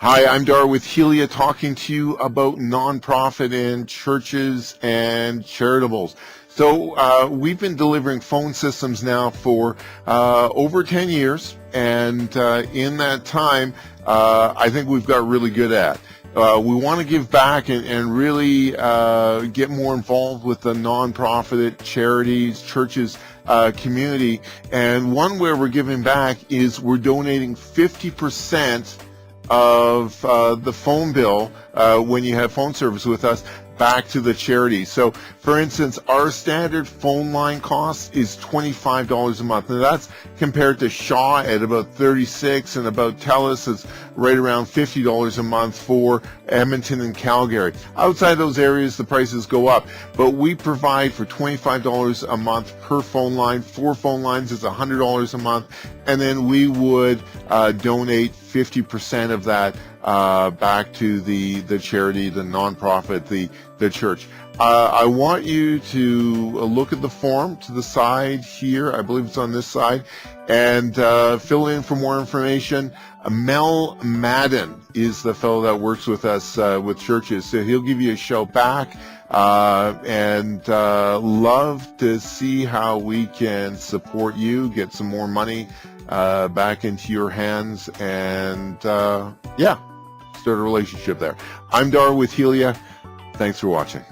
Hi, I'm Dar with Helia, talking to you about nonprofit and churches and charitables. So we've been delivering phone systems now for over 10 years, and in that time, I think we've got really good at. We want to give back and really get more involved with the nonprofit, charities, churches, community. And one way we're giving back is we're donating 50% of the phone bill when you have phone service with us back to the charity. So, for instance, our standard phone line cost is $25 a month. Now that's compared to Shaw at about $36, and about TELUS is right around $50 a month for Edmonton and Calgary. Outside those areas, the prices go up, but we provide for $25 a month per phone line. 4 phone lines is $100 a month, and then we would donate 50% of that back to the charity, the nonprofit, the church. I want you to look at the form to the side here. I believe it's on this side, and fill in for more information. Mel Madden is the fellow that works with us with churches, so he'll give you a shout back, and love to see how we can support you, get some more money back into your hands, and yeah, start a relationship there. I'm Dar with Helia. Thanks for watching.